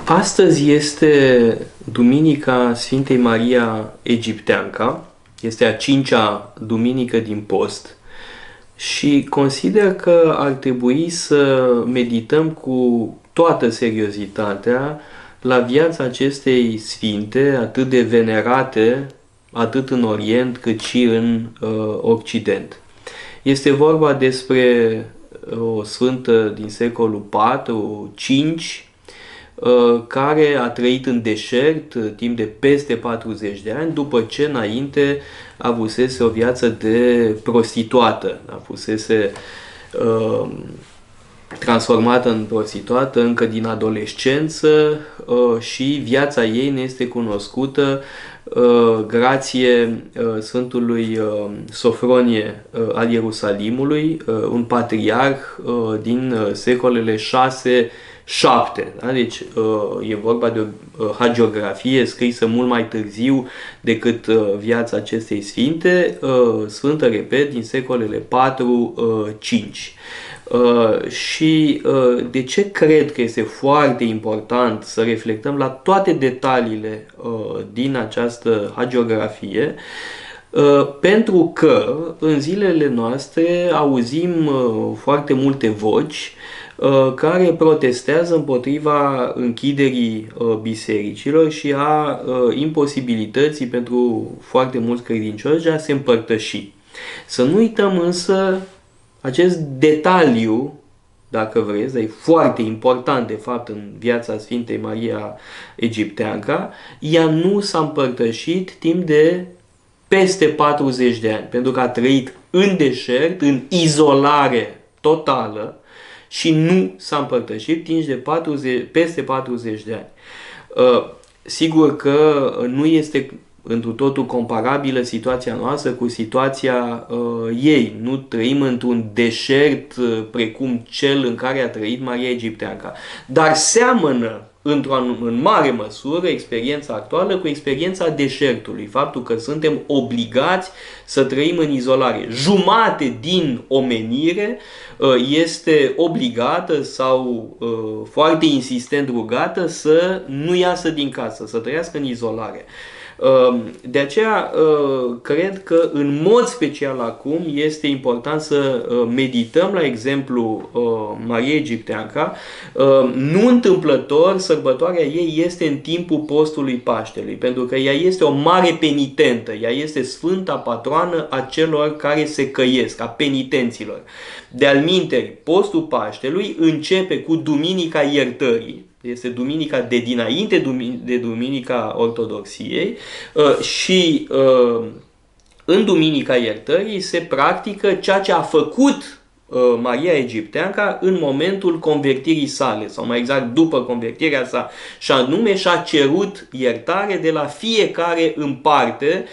Astăzi este Duminica Sfintei Maria Egipteanca, este a 5-a duminică din post și consider că ar trebui să medităm cu toată seriozitatea la viața acestei sfinte, atât de venerate, atât în Orient cât și în Occident. Este vorba despre o sfântă din secolul IV-V, care a trăit în deșert timp de peste 40 de ani, după ce înainte avusese o viață de prostituată, avusese transformată în prostituată încă din adolescență și viața ei ne este cunoscută grație Sfântului Sofronie al Ierusalimului, un patriarh din secolele 6-7. Da? Deci e vorba de o hagiografie scrisă mult mai târziu decât viața acestei sfinte, sfântă, repet, din secolele 4-5. Și de ce cred că este foarte important să reflectăm la toate detaliile din această hagiografie? Pentru că în zilele noastre auzim foarte multe voci care protestează împotriva închiderii bisericilor și a imposibilității pentru foarte mulți credincioși de a se împărtăși. Să nu uităm însă acest detaliu, dacă vreți, dar e foarte important de fapt în viața Sfintei Maria Egipteanca, ea nu s-a împărtășit timp de peste 40 de ani, pentru că a trăit în deșert, în izolare totală și nu s-a împărtășit timp de peste 40 de ani. Sigur că nu este întru totul comparabilă situația noastră cu situația ei. Nu trăim într-un deșert precum cel în care a trăit Maria Egipteanca. Dar seamănă în mare măsură experiența actuală cu experiența deșertului. Faptul că suntem obligați să trăim în izolare. Jumate din omenire este obligată sau foarte insistent rugată să nu iasă din casă, să trăiască în izolare. De aceea, cred că în mod special acum este important să medităm la exemplu Mariei Egipteanca. Nu întâmplător, sărbătoarea ei este în timpul postului Paștelui, pentru că ea este o mare penitentă, ea este sfânta patroană a celor care se căiesc, a penitenților. De-al minteri, postul Paștelui începe cu Duminica Iertării, este duminica de dinainte de Duminica Ortodoxiei și în Duminica Iertării se practică ceea ce a făcut Maria Egipteanca în momentul convertirii sale, sau mai exact după convertirea sa, și anume și-a cerut iertare de la fiecare în parte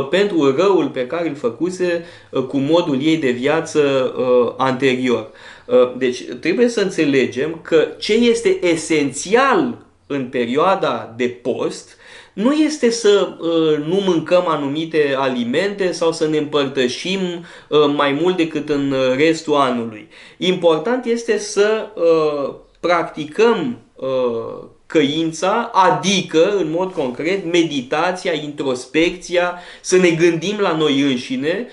pentru răul pe care îl făcuse cu modul ei de viață anterior. Deci trebuie să înțelegem că ce este esențial în perioada de post nu este să nu mâncăm anumite alimente sau să ne împărtășim mai mult decât în restul anului. Important este să practicăm căința, adică, în mod concret, meditația, introspecția, să ne gândim la noi înșine,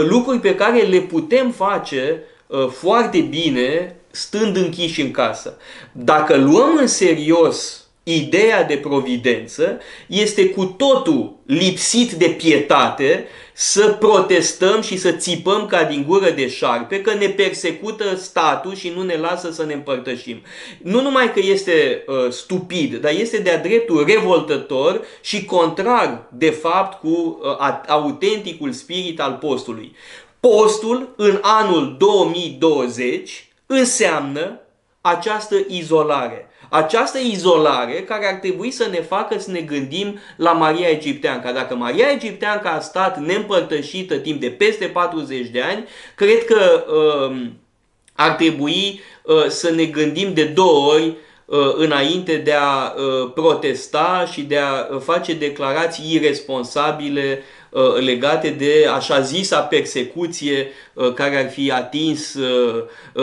lucruri pe care le putem face foarte bine stând închiși în casă. Dacă luăm în serios ideea de providență, este cu totul lipsit de pietate să protestăm și să țipăm ca din gură de șarpe că ne persecută statul și nu ne lasă să ne împărtășim. Nu numai că este stupid, dar este de-a dreptul revoltător și contrar, de fapt, cu autenticul spirit al postului. Postul în anul 2020 înseamnă această izolare. Această izolare care ar trebui să ne facă să ne gândim la Maria Egipteanca. Dacă Maria Egipteanca a stat neîmpărtășită timp de peste 40 de ani, cred că ar trebui să ne gândim de 2 ori înainte de a protesta și de a face declarații irresponsabile legate de așa zisa persecuție care ar fi atins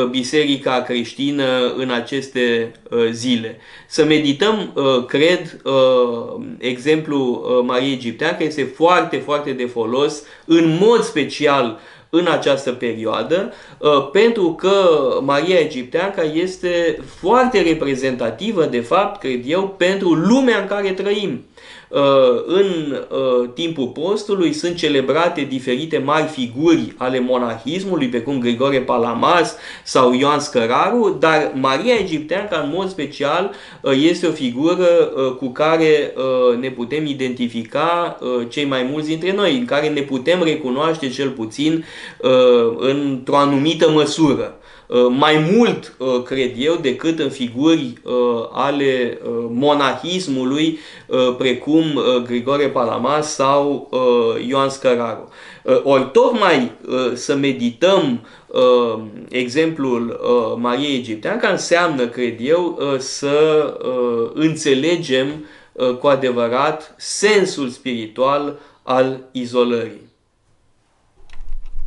biserica creștină în aceste zile. Să medităm, cred, exemplul Mariei Egipteancă este foarte, foarte de folos, în mod special în această perioadă, pentru că Maria Egipteanca este foarte reprezentativă, de fapt, cred eu, pentru lumea în care trăim. În timpul postului sunt celebrate diferite mari figuri ale monahismului, pe cum Grigore Palamas sau Ioan Scăraru, dar Maria Egipteanca, în mod special, este o figură cu care ne putem identifica cei mai mulți dintre noi, în care ne putem recunoaște cel puțin într-o anumită măsură. Mai mult, cred eu, decât în figuri ale monahismului, precum Grigore Palamas sau Ioan Scăraru. Ori tocmai să medităm exemplul Mariei Egipteanca înseamnă, cred eu, să înțelegem cu adevărat sensul spiritual al izolării.